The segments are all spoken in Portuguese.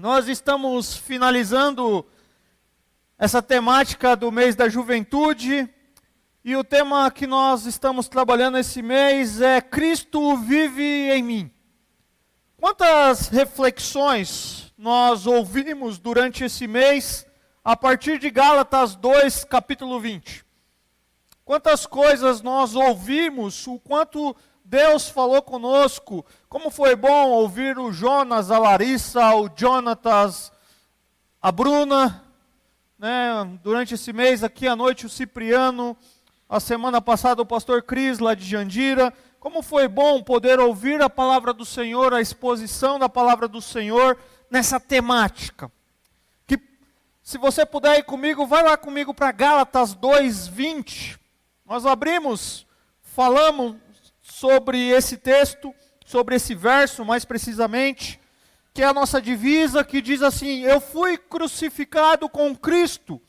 Nós estamos finalizando essa temática do mês da juventude e o tema que nós estamos trabalhando esse mês é Cristo vive em mim. Quantas reflexões nós ouvimos durante esse mês a partir de Gálatas 2, capítulo 20? Quantas coisas nós ouvimos, o quanto Deus falou conosco, como foi bom ouvir o Jonas, a Larissa, o Jonatas, a Bruna, né? Durante esse mês aqui à noite o Cipriano, a semana passada o pastor Cris lá de Jandira. Como foi bom poder ouvir a palavra do Senhor, a exposição da palavra do Senhor nessa temática. Que, se você puder ir comigo, vai lá comigo para Gálatas 2:20. Nós abrimos, falamos sobre esse texto, sobre esse verso mais precisamente, que é a nossa divisa, que diz assim: eu fui crucificado com Cristo,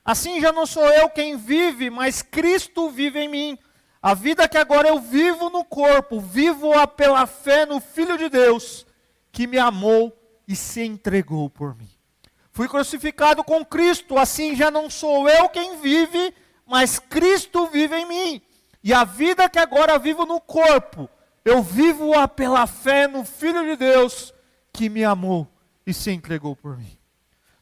assim já não sou eu quem vive, mas Cristo vive em mim. A vida que agora eu vivo no corpo, vivo-a pela fé no Filho de Deus, que me amou e se entregou por mim. Fui crucificado com Cristo, assim já não sou eu quem vive, mas Cristo vive em mim. E a vida que agora vivo no corpo, eu vivo-a pela fé no Filho de Deus, que me amou e se entregou por mim.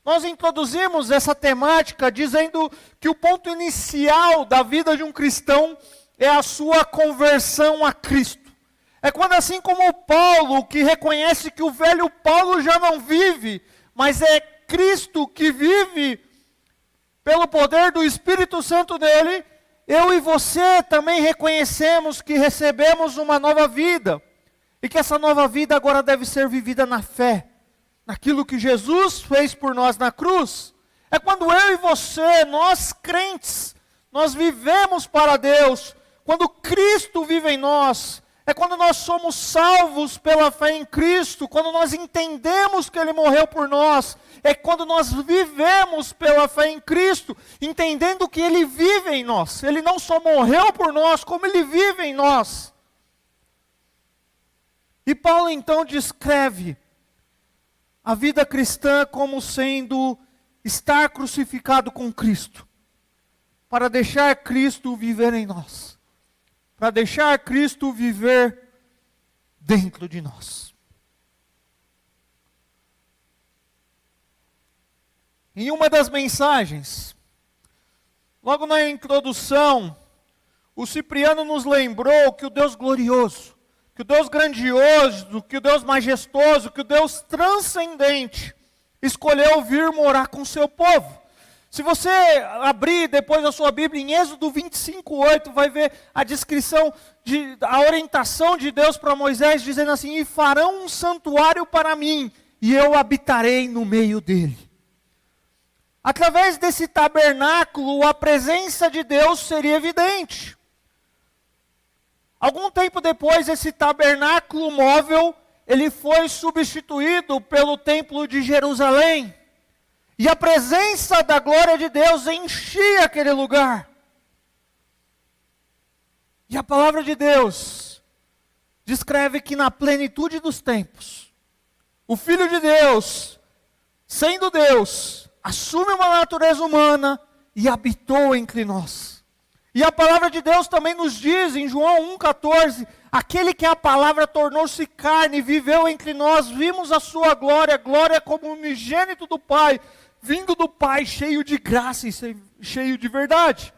Nós introduzimos essa temática dizendo que o ponto inicial da vida de um cristão é a sua conversão a Cristo. É quando, assim como Paulo, que reconhece que o velho Paulo já não vive, mas é Cristo que vive pelo poder do Espírito Santo dele, eu e você também reconhecemos que recebemos uma nova vida, e que essa nova vida agora deve ser vivida na fé, naquilo que Jesus fez por nós na cruz. É quando eu e você, nós crentes, nós vivemos para Deus, quando Cristo vive em nós, é quando nós somos salvos pela fé em Cristo, quando nós entendemos que Ele morreu por nós, é quando nós vivemos pela fé em Cristo, entendendo que Ele vive em nós. Ele não só morreu por nós, como Ele vive em nós. E Paulo então descreve a vida cristã como sendo estar crucificado com Cristo, para deixar Cristo viver em nós, para deixar Cristo viver dentro de nós. Em uma das mensagens, logo na introdução, o Cipriano nos lembrou que o Deus glorioso, que o Deus grandioso, que o Deus majestoso, que o Deus transcendente, escolheu vir morar com o seu povo. Se você abrir depois a sua Bíblia em Êxodo 25:8, vai ver a descrição, a orientação de Deus para Moisés, dizendo assim: e farão um santuário para mim, e eu habitarei no meio dele. Através desse tabernáculo, a presença de Deus seria evidente. Algum tempo depois, esse tabernáculo móvel, ele foi substituído pelo templo de Jerusalém. E a presença da glória de Deus enchia aquele lugar. E a palavra de Deus descreve que na plenitude dos tempos, o Filho de Deus, sendo Deus, assume uma natureza humana e habitou entre nós. E a palavra de Deus também nos diz em João 1,14, aquele que a palavra tornou-se carne, viveu entre nós, vimos a sua glória, glória como unigênito do Pai, vindo do Pai, cheio de graça e cheio de verdade.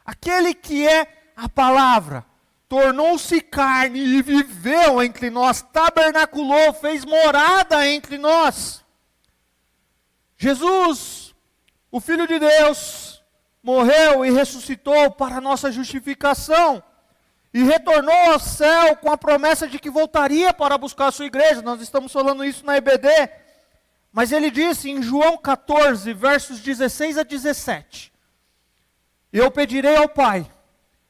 Aquele que é a palavra, tornou-se carne e viveu entre nós, tabernaculou, fez morada entre nós. Jesus, o Filho de Deus, morreu e ressuscitou para a nossa justificação, e retornou ao céu com a promessa de que voltaria para buscar a sua igreja. Nós estamos falando isso na EBD, mas ele disse em João 14, versos 16 a 17, eu pedirei ao Pai,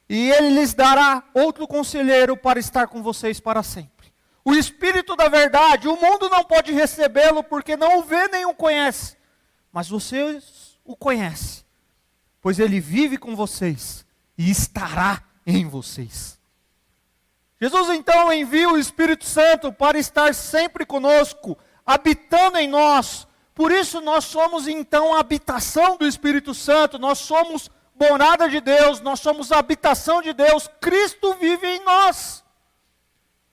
e Ele lhes dará outro conselheiro para estar com vocês para sempre. O Espírito da verdade, o mundo não pode recebê-lo porque não o vê nem o conhece, mas vocês o conhecem, pois Ele vive com vocês e estará em vocês. Jesus então envia o Espírito Santo para estar sempre conosco, habitando em nós. Por isso nós somos então a habitação do Espírito Santo, nós somos morada de Deus, nós somos a habitação de Deus, Cristo vive em nós.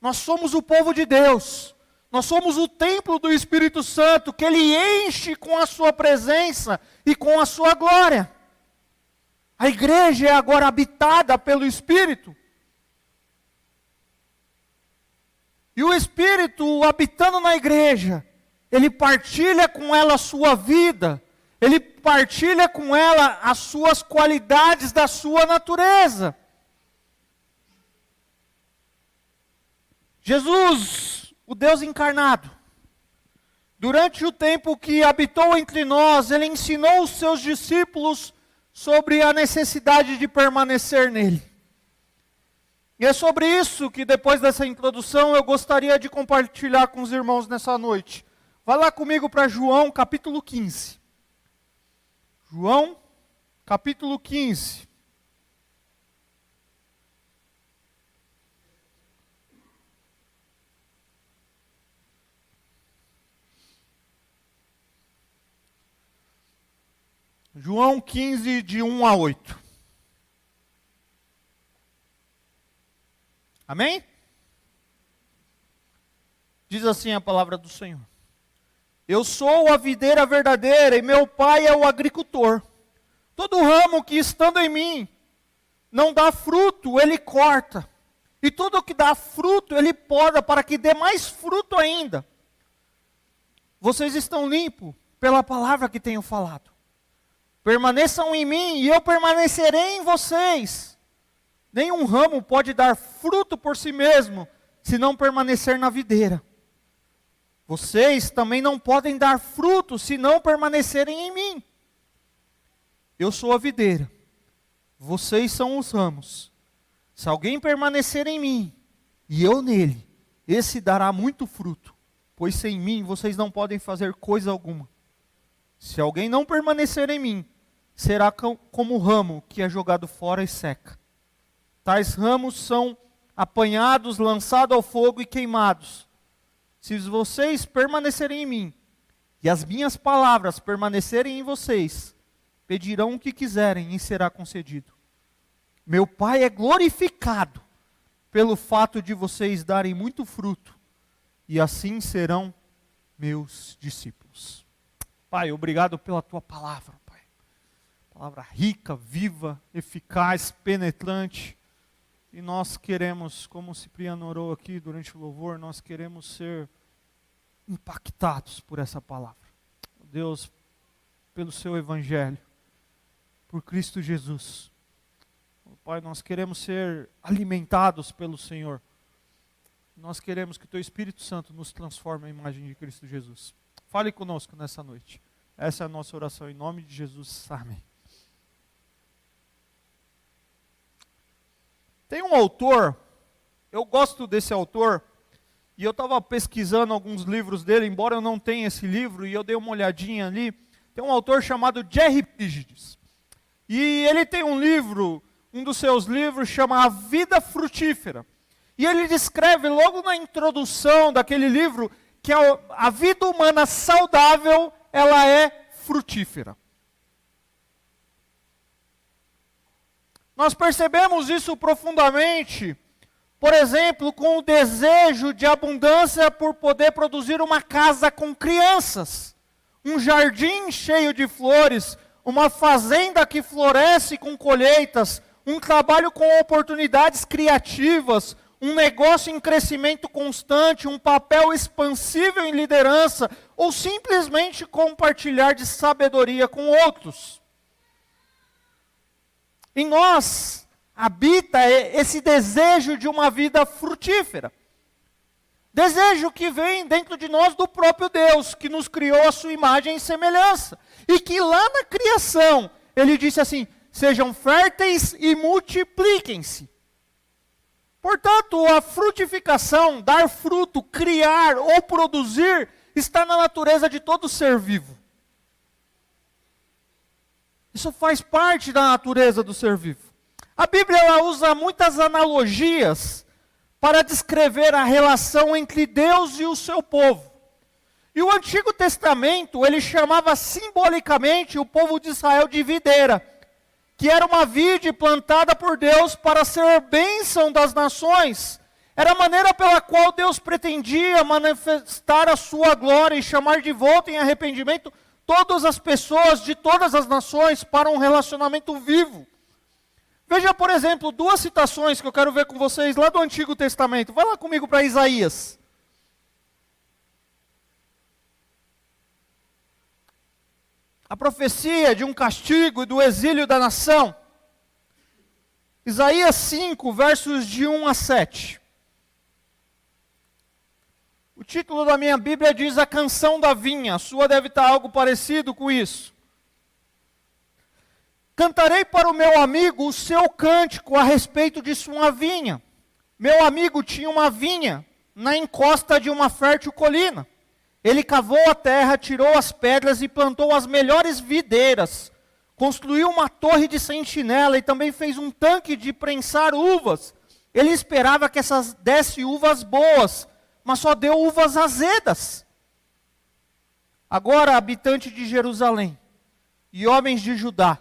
Nós somos o povo de Deus, nós somos o templo do Espírito Santo, que Ele enche com a sua presença e com a sua glória. A igreja é agora habitada pelo Espírito. E o Espírito habitando na igreja, Ele partilha com ela a sua vida, Ele partilha com ela as suas qualidades da sua natureza. Jesus, o Deus encarnado, durante o tempo que habitou entre nós, Ele ensinou os seus discípulos sobre a necessidade de permanecer nele. E é sobre isso que, depois dessa introdução, eu gostaria de compartilhar com os irmãos nessa noite. Vá lá comigo para João, capítulo 15. João, capítulo 15. João 15, de 1 a 8. Amém? Diz assim a palavra do Senhor. Eu sou a videira verdadeira e meu pai é o agricultor. Todo ramo que estando em mim não dá fruto, ele corta. E tudo que dá fruto, ele poda para que dê mais fruto ainda. Vocês estão limpos pela palavra que tenho falado. Permaneçam em mim e eu permanecerei em vocês. Nenhum ramo pode dar fruto por si mesmo, se não permanecer na videira. Vocês também não podem dar fruto, se não permanecerem em mim. Eu sou a videira, vocês são os ramos. Se alguém permanecer em mim, e eu nele, esse dará muito fruto, pois sem mim vocês não podem fazer coisa alguma. Se alguém não permanecer em mim, será como o ramo que é jogado fora e seca. Tais ramos são apanhados, lançados ao fogo e queimados. Se vocês permanecerem em mim, e as minhas palavras permanecerem em vocês, pedirão o que quiserem e será concedido. Meu Pai é glorificado pelo fato de vocês darem muito fruto, e assim serão meus discípulos. Pai, obrigado pela tua palavra, Pai. Palavra rica, viva, eficaz, penetrante. E nós queremos, como o Cipriano orou aqui durante o louvor, nós queremos ser impactados por essa palavra. Deus, pelo seu evangelho, por Cristo Jesus. Pai, nós queremos ser alimentados pelo Senhor. Nós queremos que o teu Espírito Santo nos transforme à imagem de Cristo Jesus. Fale conosco nessa noite. Essa é a nossa oração em nome de Jesus. Amém. Tem um autor, eu gosto desse autor, e eu estava pesquisando alguns livros dele, embora eu não tenha esse livro, e eu dei uma olhadinha ali. Tem um autor chamado Jerry Bridges. E ele tem um livro, um dos seus livros, chama A Vida Frutífera. E ele descreve logo na introdução daquele livro que a vida humana saudável, ela é frutífera. Nós percebemos isso profundamente, por exemplo, com o desejo de abundância por poder produzir uma casa com crianças, um jardim cheio de flores, uma fazenda que floresce com colheitas, um trabalho com oportunidades criativas, um negócio em crescimento constante, um papel expansível em liderança, ou simplesmente compartilhar de sabedoria com outros. Em nós habita esse desejo de uma vida frutífera. Desejo que vem dentro de nós do próprio Deus, que nos criou a sua imagem e semelhança. E que lá na criação, ele disse assim, sejam férteis e multipliquem-se. Portanto, a frutificação, dar fruto, criar ou produzir, está na natureza de todo ser vivo. Isso faz parte da natureza do ser vivo. A Bíblia ela usa muitas analogias para descrever a relação entre Deus e o seu povo. E o Antigo Testamento, ele chamava simbolicamente o povo de Israel de videira, que era uma vide plantada por Deus para ser bênção das nações. Era a maneira pela qual Deus pretendia manifestar a sua glória e chamar de volta em arrependimento todas as pessoas de todas as nações para um relacionamento vivo. Veja, por exemplo, duas citações que eu quero ver com vocês lá do Antigo Testamento. Vai lá comigo para Isaías. A profecia de um castigo e do exílio da nação. Isaías 5, versos de 1 a 7. O título da minha Bíblia diz A Canção da Vinha. A sua deve estar algo parecido com isso. Cantarei para o meu amigo o seu cântico a respeito de sua vinha. Meu amigo tinha uma vinha na encosta de uma fértil colina. Ele cavou a terra, tirou as pedras e plantou as melhores videiras. Construiu uma torre de sentinela e também fez um tanque de prensar uvas. Ele esperava que essas desse uvas boas, mas só deu uvas azedas. Agora, habitante de Jerusalém e homens de Judá,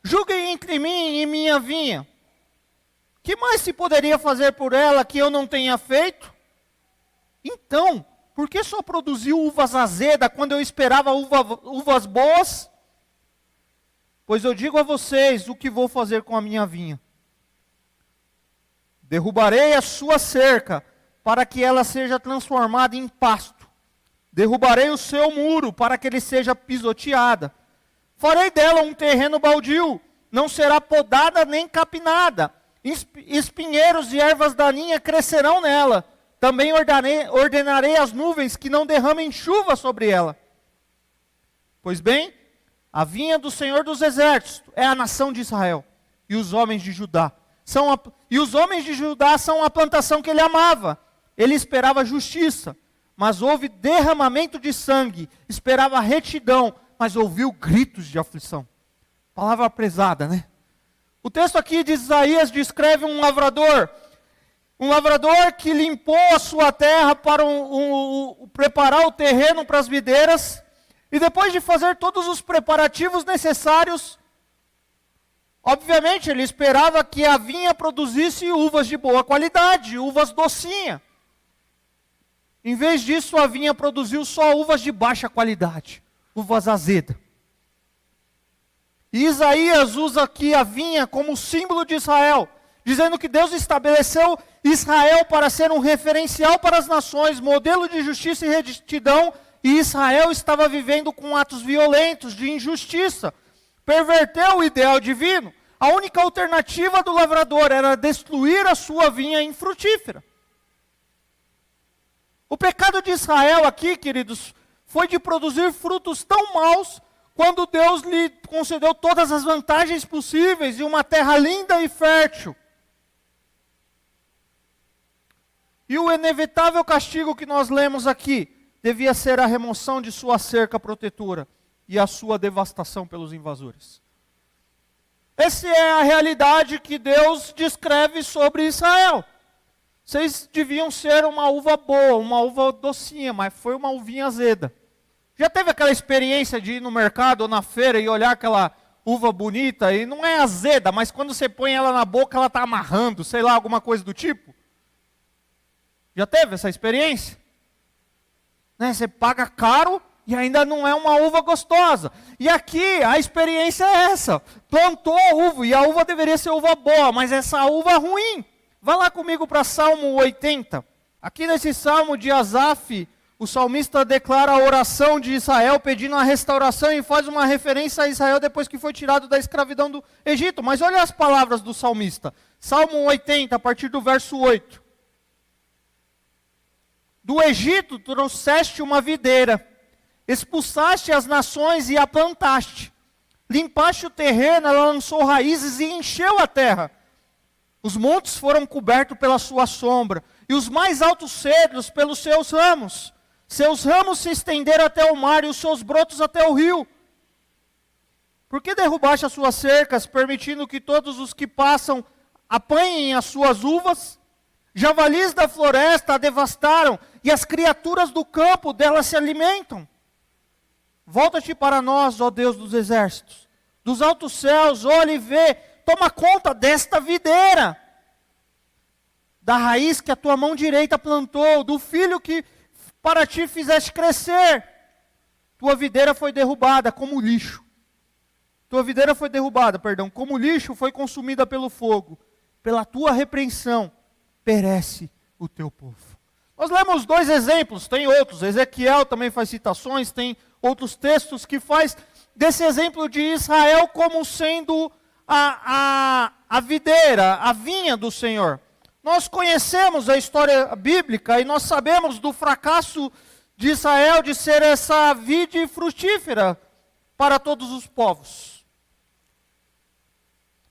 julguem entre mim e minha vinha. Que mais se poderia fazer por ela que eu não tenha feito? Então, por que só produziu uvas azedas quando eu esperava uvas boas? Pois eu digo a vocês o que vou fazer com a minha vinha. Derrubarei a sua cerca, para que ela seja transformada em pasto. Derrubarei o seu muro, para que ele seja pisoteada. Farei dela um terreno baldio, não será podada nem capinada. Espinheiros e ervas daninhas crescerão nela. Também ordenarei as nuvens que não derramem chuva sobre ela. Pois bem, a vinha do Senhor dos Exércitos é a nação de Israel, e os homens de Judá. Os homens de Judá são a plantação que ele amava. Ele esperava justiça, mas houve derramamento de sangue. Esperava retidão, mas ouviu gritos de aflição. Palavra pesada, né? O texto aqui de Isaías descreve um lavrador que limpou a sua terra para preparar o terreno para as videiras, e depois de fazer todos os preparativos necessários, obviamente ele esperava que a vinha produzisse uvas de boa qualidade, uvas docinhas. Em vez disso, a vinha produziu só uvas de baixa qualidade, uvas azedas. E Isaías usa aqui a vinha como símbolo de Israel, dizendo que Deus estabeleceu Israel para ser um referencial para as nações, modelo de justiça e retidão, e Israel estava vivendo com atos violentos, de injustiça, perverteu o ideal divino. A única alternativa do lavrador era destruir a sua vinha infrutífera. O pecado de Israel aqui, queridos, foi de produzir frutos tão maus, quando Deus lhe concedeu todas as vantagens possíveis e uma terra linda e fértil. E o inevitável castigo que nós lemos aqui devia ser a remoção de sua cerca protetora e a sua devastação pelos invasores. Essa é a realidade que Deus descreve sobre Israel. Vocês deviam ser uma uva boa, uma uva docinha, mas foi uma uvinha azeda. Já teve aquela experiência de ir no mercado ou na feira e olhar aquela uva bonita e não é azeda, mas quando você põe ela na boca ela está amarrando, sei lá, alguma coisa do tipo? Já teve essa experiência? Né? Você paga caro e ainda não é uma uva gostosa. E aqui a experiência é essa. Plantou a uva e a uva deveria ser uva boa, mas essa uva é ruim. Vá lá comigo para Salmo 80. Aqui nesse Salmo de Asaf, o salmista declara a oração de Israel pedindo a restauração e faz uma referência a Israel depois que foi tirado da escravidão do Egito. Mas olha as palavras do salmista. Salmo 80, a partir do verso 8. Do Egito trouxeste uma videira, expulsaste as nações e a plantaste. Limpaste o terreno, ela lançou raízes e encheu a terra. Os montes foram cobertos pela sua sombra, e os mais altos cedros pelos seus ramos. Seus ramos se estenderam até o mar, e os seus brotos até o rio. Por que derrubaste as suas cercas, permitindo que todos os que passam apanhem as suas uvas? Javalis da floresta a devastaram, e as criaturas do campo dela se alimentam. Volta-te para nós, ó Deus dos exércitos, dos altos céus, olha e vê, toma conta desta videira, da raiz que a tua mão direita plantou, do filho que para ti fizeste crescer. Tua videira foi derrubada como lixo. Tua videira foi derrubada, como lixo foi consumida pelo fogo. Pela tua repreensão, perece o teu povo. Nós lemos 2 exemplos, tem outros. Ezequiel também faz citações, tem outros textos que faz desse exemplo de Israel como sendo a videira, a vinha do Senhor. Nós conhecemos a história bíblica e nós sabemos do fracasso de Israel de ser essa vide frutífera para todos os povos.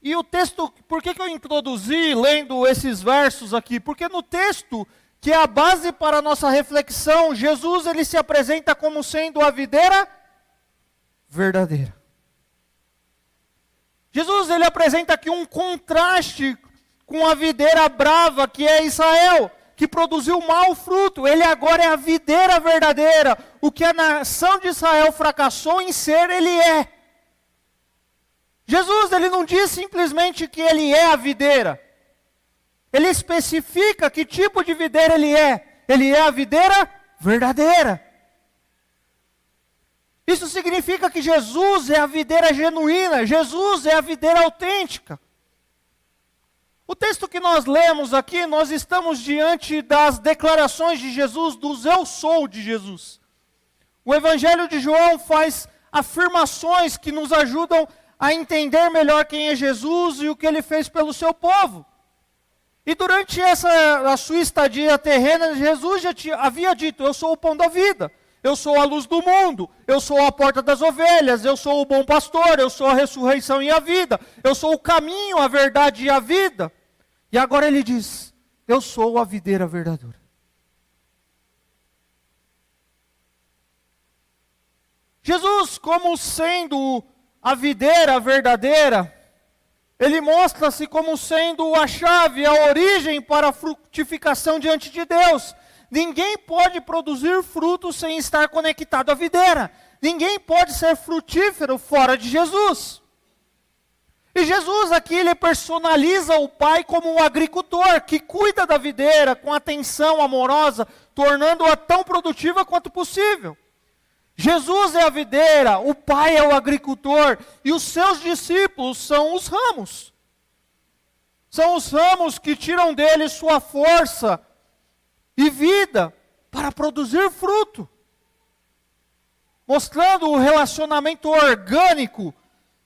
E o texto, por que eu introduzi lendo esses versos aqui? Porque no texto, que é a base para a nossa reflexão, Jesus ele se apresenta como sendo a videira verdadeira. Jesus ele apresenta aqui um contraste com a videira brava que é Israel, que produziu mau fruto. Ele agora é a videira verdadeira. O que a nação de Israel fracassou em ser, ele é. Jesus ele não diz simplesmente que ele é a videira. Ele especifica que tipo de videira ele é. Ele é a videira verdadeira. Isso significa que Jesus é a videira genuína. Jesus é a videira autêntica. O texto que nós lemos aqui, nós estamos diante das declarações de Jesus, dos eu sou de Jesus. O Evangelho de João faz afirmações que nos ajudam a entender melhor quem é Jesus e o que ele fez pelo seu povo. E durante a sua estadia terrena, Jesus já havia dito, eu sou o pão da vida, eu sou a luz do mundo, eu sou a porta das ovelhas, eu sou o bom pastor, eu sou a ressurreição e a vida, eu sou o caminho, a verdade e a vida. E agora ele diz, eu sou a videira verdadeira. Jesus, como sendo a videira verdadeira, ele mostra-se como sendo a chave, a origem para a frutificação diante de Deus. Ninguém pode produzir frutos sem estar conectado à videira. Ninguém pode ser frutífero fora de Jesus. E Jesus aqui, ele personaliza o Pai como um agricultor que cuida da videira com atenção amorosa, tornando-a tão produtiva quanto possível. Jesus é a videira, o Pai é o agricultor e os seus discípulos são os ramos. São os ramos que tiram dele sua força e vida para produzir fruto. Mostrando o relacionamento orgânico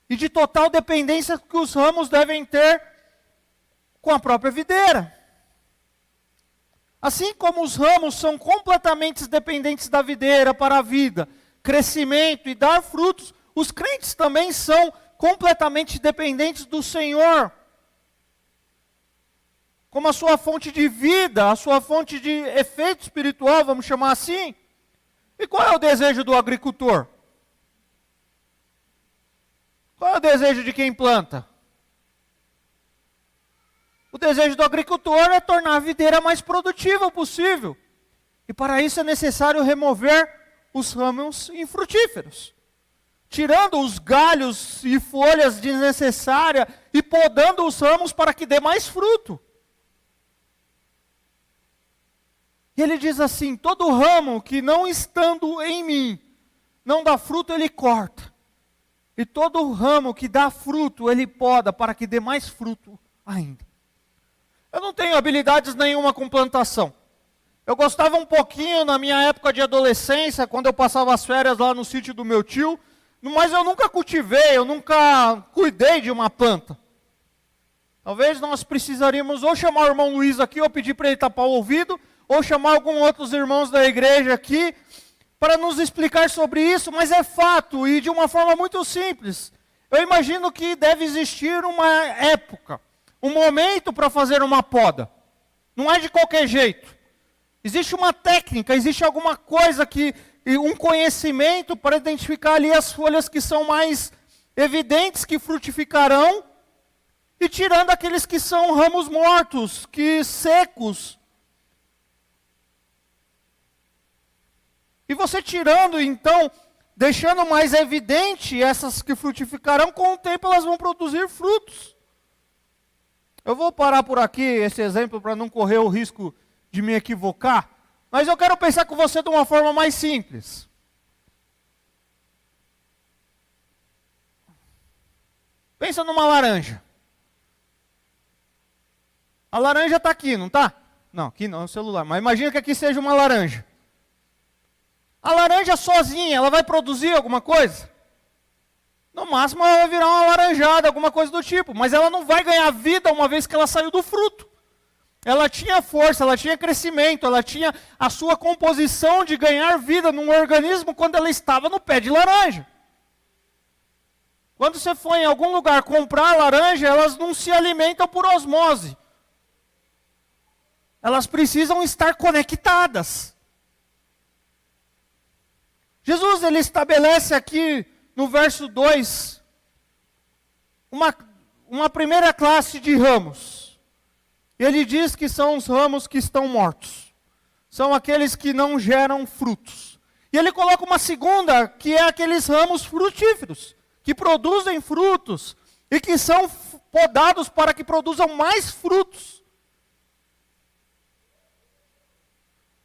e de total dependência que os ramos devem ter com a própria videira. Assim como os ramos são completamente dependentes da videira para a vida, crescimento e dar frutos, os crentes também são completamente dependentes do Senhor, como a sua fonte de vida, a sua fonte de efeito espiritual, vamos chamar assim. E qual é o desejo do agricultor? Qual é o desejo de quem planta? O desejo do agricultor é tornar a videira mais produtiva possível. E para isso é necessário remover os ramos infrutíferos, tirando os galhos e folhas desnecessárias e podando os ramos para que dê mais fruto. E ele diz assim, todo ramo que não estando em mim, não dá fruto, ele corta. E todo ramo que dá fruto, ele poda para que dê mais fruto ainda. Eu não tenho habilidades nenhuma com plantação. Eu gostava um pouquinho na minha época de adolescência, quando eu passava as férias lá no sítio do meu tio, mas eu nunca cultivei, eu nunca cuidei de uma planta. Talvez nós precisaríamos ou chamar o irmão Luiz aqui, ou pedir para ele tapar o ouvido, ou chamar alguns outros irmãos da igreja aqui, para nos explicar sobre isso, mas é fato, e de uma forma muito simples. Eu imagino que deve existir uma época, um momento para fazer uma poda. Não é de qualquer jeito. Existe uma técnica, existe alguma coisa um conhecimento para identificar ali as folhas que são mais evidentes, que frutificarão, e tirando aqueles que são ramos mortos, que secos. E você tirando, então, deixando mais evidente essas que frutificarão, com o tempo elas vão produzir frutos. Eu vou parar por aqui esse exemplo para não correr o risco de me equivocar, mas eu quero pensar com você de uma forma mais simples. Pensa numa laranja. A laranja está aqui, não está? Não, aqui não, é o celular. Mas imagina que aqui seja uma laranja. A laranja sozinha, ela vai produzir alguma coisa? No máximo ela vai virar uma laranjada, alguma coisa do tipo. Mas ela não vai ganhar vida uma vez que ela saiu do fruto. Ela tinha força, ela tinha crescimento, ela tinha a sua composição de ganhar vida num organismo quando ela estava no pé de laranja. Quando você for em algum lugar comprar laranja, elas não se alimentam por osmose. Elas precisam estar conectadas. Jesus, ele estabelece aqui no verso 2, uma primeira classe de ramos. Ele diz que são os ramos que estão mortos. São aqueles que não geram frutos. E ele coloca uma segunda, que é aqueles ramos frutíferos, que produzem frutos e que são podados para que produzam mais frutos.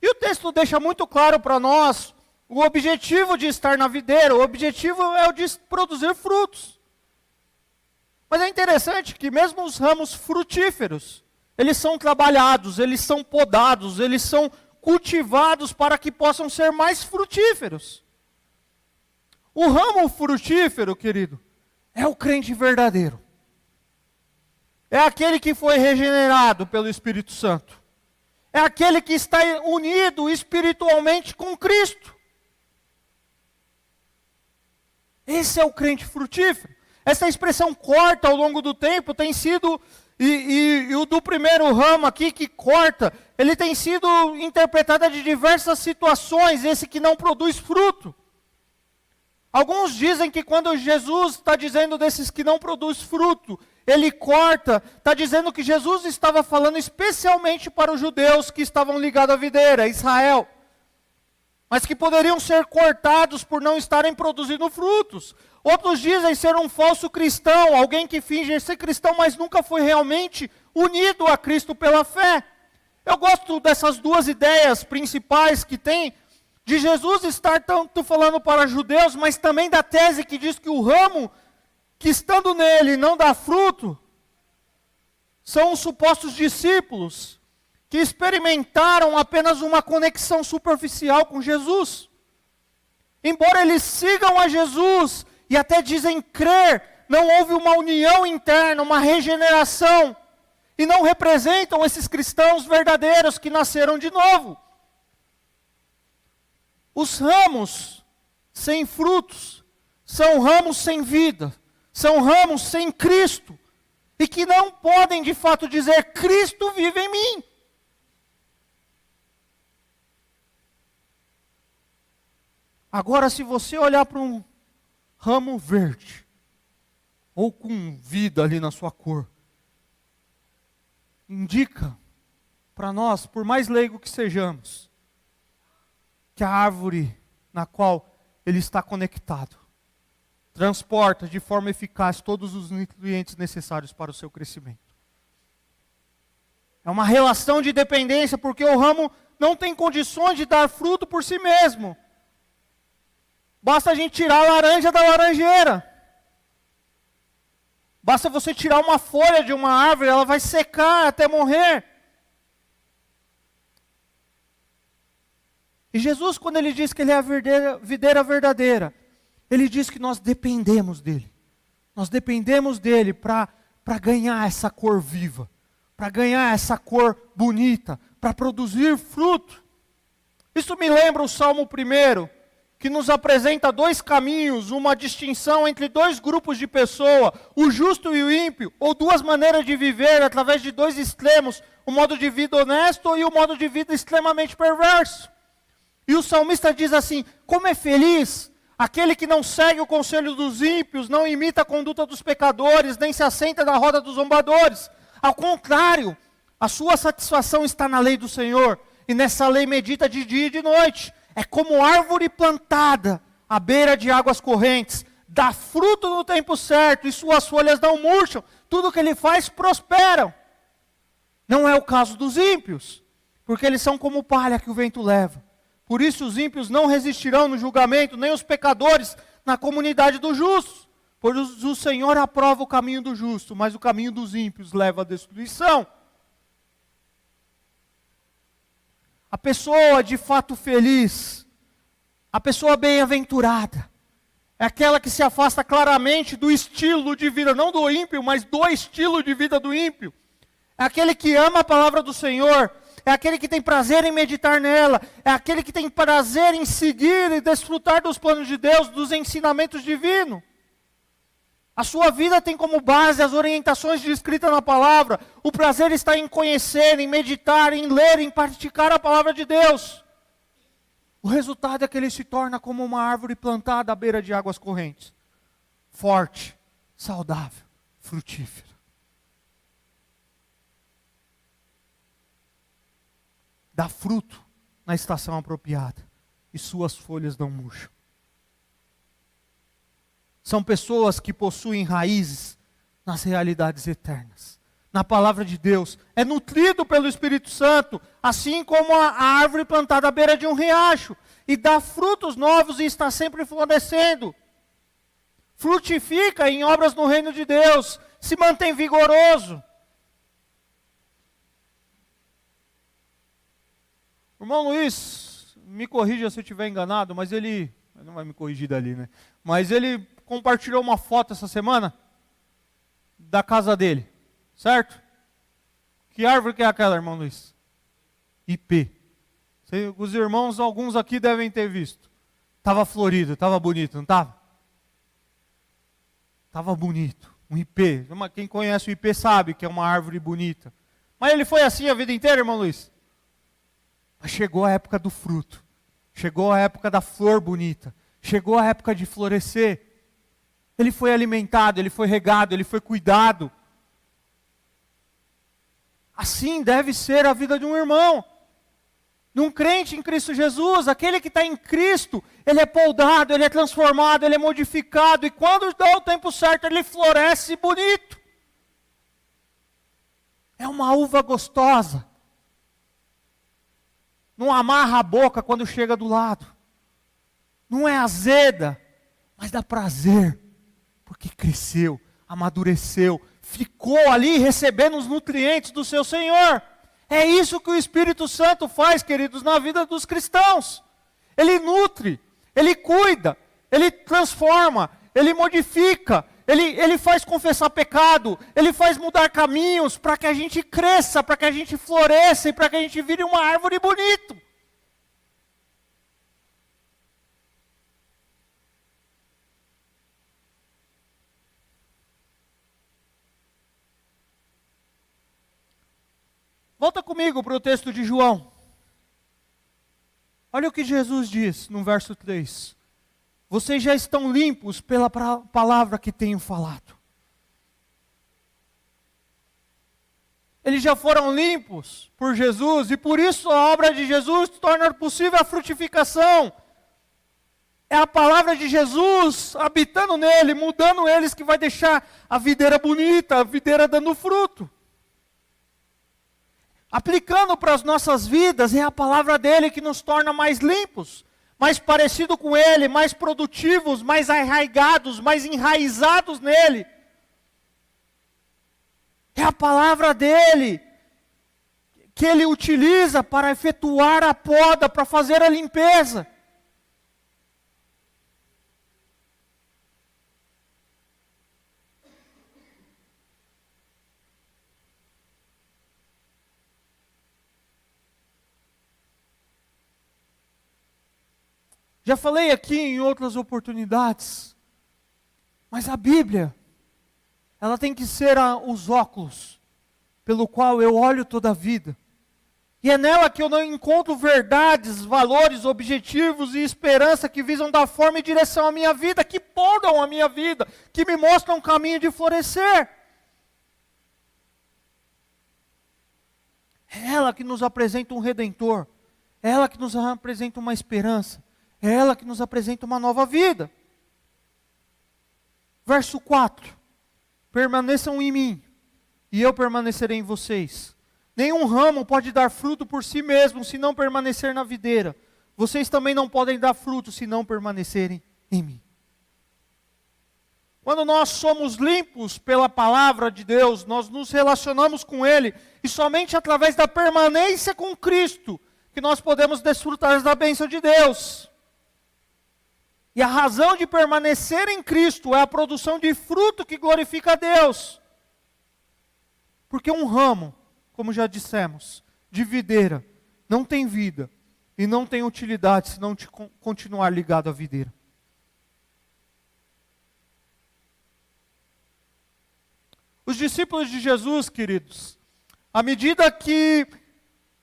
E o texto deixa muito claro para nós o objetivo de estar na videira. O objetivo é o de produzir frutos. Mas é interessante que mesmo os ramos frutíferos, eles são trabalhados, eles são podados, eles são cultivados para que possam ser mais frutíferos. O ramo frutífero, querido, é o crente verdadeiro. É aquele que foi regenerado pelo Espírito Santo. É aquele que está unido espiritualmente com Cristo. Esse é o crente frutífero. Essa expressão corta ao longo do tempo tem sido, e o do primeiro ramo aqui que corta, ele tem sido interpretada de diversas situações, esse que não produz fruto. Alguns dizem que quando Jesus está dizendo desses que não produz fruto, ele corta, está dizendo que Jesus estava falando especialmente para os judeus que estavam ligados à videira, Israel. Mas que poderiam ser cortados por não estarem produzindo frutos. Outros dizem ser um falso cristão, alguém que finge ser cristão, mas nunca foi realmente unido a Cristo pela fé. Eu gosto dessas duas ideias principais que tem, de Jesus estar tanto falando para judeus, mas também da tese que diz que o ramo, que estando nele não dá fruto, são os supostos discípulos, que experimentaram apenas uma conexão superficial com Jesus. Embora eles sigam a Jesus, e até dizem crer, não houve uma união interna, uma regeneração, e não representam esses cristãos verdadeiros que nasceram de novo. Os ramos sem frutos são ramos sem vida, são ramos sem Cristo, e que não podem de fato dizer, Cristo vive em mim. Agora, se você olhar para um ramo verde, ou com vida ali na sua cor, indica para nós, por mais leigo que sejamos, que a árvore na qual ele está conectado, transporta de forma eficaz todos os nutrientes necessários para o seu crescimento. É uma relação de dependência, porque o ramo não tem condições de dar fruto por si mesmo. Basta a gente tirar a laranja da laranjeira. Basta você tirar uma folha de uma árvore, ela vai secar até morrer. E Jesus, quando ele diz que ele é a videira verdadeira, ele diz que nós dependemos dele. Nós dependemos dele para ganhar essa cor viva, para ganhar essa cor bonita, para produzir fruto. Isso me lembra o Salmo 1, que nos apresenta dois caminhos, uma distinção entre dois grupos de pessoa, o justo e o ímpio, ou duas maneiras de viver através de dois extremos, o modo de vida honesto e o modo de vida extremamente perverso. E o salmista diz assim, como é feliz aquele que não segue o conselho dos ímpios, não imita a conduta dos pecadores, nem se assenta na roda dos zombadores. Ao contrário, a sua satisfação está na lei do Senhor, e nessa lei medita de dia e de noite. É como árvore plantada à beira de águas correntes, dá fruto no tempo certo e suas folhas não murcham. Tudo que ele faz prosperam. Não é o caso dos ímpios, porque eles são como palha que o vento leva. Por isso os ímpios não resistirão no julgamento, nem os pecadores na comunidade dos justos. Pois o Senhor aprova o caminho do justo, mas o caminho dos ímpios leva à destruição. A pessoa de fato feliz, a pessoa bem-aventurada, é aquela que se afasta claramente do estilo de vida, não do ímpio, mas do estilo de vida do ímpio. É aquele que ama a palavra do Senhor, é aquele que tem prazer em meditar nela, é aquele que tem prazer em seguir e desfrutar dos planos de Deus, dos ensinamentos divinos. A sua vida tem como base as orientações descritas na palavra. O prazer está em conhecer, em meditar, em ler, em praticar a palavra de Deus. O resultado é que ele se torna como uma árvore plantada à beira de águas correntes. Forte, saudável, frutífera. Dá fruto na estação apropriada e suas folhas não murcham. São pessoas que possuem raízes nas realidades eternas, na palavra de Deus. É nutrido pelo Espírito Santo, assim como a árvore plantada à beira de um riacho, e dá frutos novos e está sempre florescendo. Frutifica em obras no reino de Deus, se mantém vigoroso. Irmão Luiz, me corrija se eu estiver enganado, mas ele não vai me corrigir dali, né? Mas ele compartilhou uma foto essa semana da casa dele, certo? Que árvore que é aquela, irmão Luiz? IP. Os irmãos, alguns aqui devem ter visto. Estava florido, estava bonito, não estava? Estava bonito, um IP. Quem conhece o IP sabe que é uma árvore bonita. Mas ele foi assim a vida inteira, irmão Luiz? Mas chegou a época do fruto, chegou a época da flor bonita, chegou a época de florescer. Ele foi alimentado, ele foi regado, ele foi cuidado. Assim deve ser a vida de um irmão, de um crente em Cristo Jesus. Aquele que está em Cristo, ele é poldado, ele é transformado, ele é modificado, e quando dá o tempo certo, ele floresce bonito. É uma uva gostosa. Não amarra a boca quando chega do lado. Não é azeda, mas dá prazer. Porque cresceu, amadureceu, ficou ali recebendo os nutrientes do seu Senhor. É isso que o Espírito Santo faz, queridos, na vida dos cristãos. Ele nutre, ele cuida, ele transforma, ele modifica, ele faz confessar pecado, ele faz mudar caminhos para que a gente cresça, para que a gente floresça e para que a gente vire uma árvore bonita. Volta comigo para o texto de João. Olha o que Jesus diz no verso 3. Vocês já estão limpos pela palavra que tenho falado. Eles já foram limpos por Jesus, e por isso a obra de Jesus torna possível a frutificação. É a palavra de Jesus habitando nele, mudando eles, que vai deixar a videira bonita, a videira dando fruto. Aplicando para as nossas vidas, é a palavra dele que nos torna mais limpos, mais parecidos com ele, mais produtivos, mais arraigados, mais enraizados nele. É a palavra dele que ele utiliza para efetuar a poda, para fazer a limpeza. Já falei aqui em outras oportunidades, mas a Bíblia, ela tem que ser os óculos pelo qual eu olho toda a vida. E é nela que eu não encontro verdades, valores, objetivos e esperança que visam dar forma e direção à minha vida, que podam a minha vida, que me mostram um caminho de florescer. É ela que nos apresenta um Redentor. é ela que nos apresenta uma esperança, é ela que nos apresenta uma nova vida. Verso 4, permaneçam em mim, e eu permanecerei em vocês. Nenhum ramo pode dar fruto por si mesmo, se não permanecer na videira. Vocês também não podem dar fruto, se não permanecerem em mim. Quando nós somos limpos pela palavra de Deus, nós nos relacionamos com Ele, e somente através da permanência com Cristo, que nós podemos desfrutar da bênção de Deus. E a razão de permanecer em Cristo é a produção de fruto que glorifica a Deus. Porque um ramo, como já dissemos, de videira, não tem vida e não tem utilidade se não continuar ligado à videira. Os discípulos de Jesus, queridos, à medida que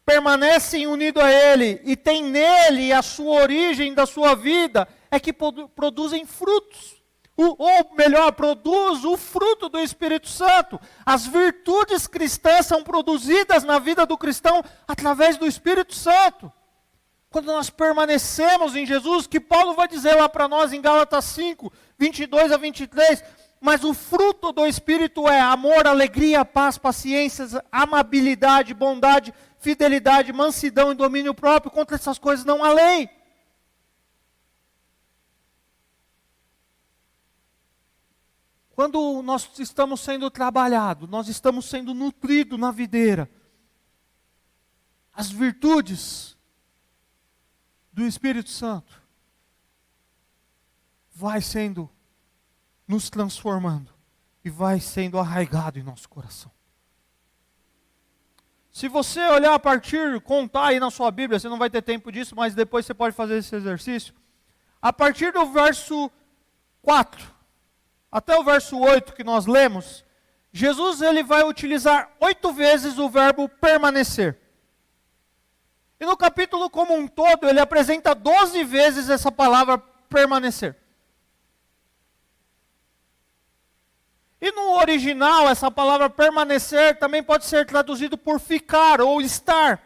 permanecem unidos a Ele e têm nele a sua origem da sua vida, é que produzem frutos. Ou melhor, produz o fruto do Espírito Santo. As virtudes cristãs são produzidas na vida do cristão através do Espírito Santo. Quando nós permanecemos em Jesus, que Paulo vai dizer lá para nós em Gálatas 5, 22 a 23, mas o fruto do Espírito é amor, alegria, paz, paciência, amabilidade, bondade, fidelidade, mansidão e domínio próprio. Contra essas coisas não há lei. Quando nós estamos sendo trabalhados, nós estamos sendo nutridos na videira, as virtudes do Espírito Santo vai sendo nos transformando e vai sendo arraigado em nosso coração. Se você olhar a partir, contar aí na sua Bíblia, você não vai ter tempo disso, mas depois você pode fazer esse exercício. A partir do verso 4 até o verso 8 que nós lemos, Jesus ele vai utilizar 8 vezes o verbo permanecer. E no capítulo como um todo, ele apresenta 12 vezes essa palavra permanecer. E no original, essa palavra permanecer também pode ser traduzido por ficar ou estar.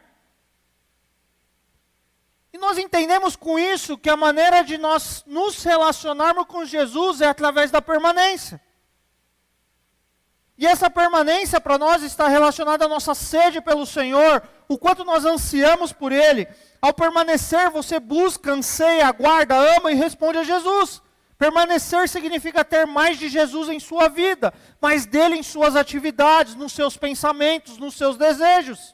E nós entendemos com isso que a maneira de nós nos relacionarmos com Jesus é através da permanência. E essa permanência para nós está relacionada à nossa sede pelo Senhor, o quanto nós ansiamos por Ele. Ao permanecer, você busca, anseia, aguarda, ama e responde a Jesus. Permanecer significa ter mais de Jesus em sua vida, mais dele em suas atividades, nos seus pensamentos, nos seus desejos.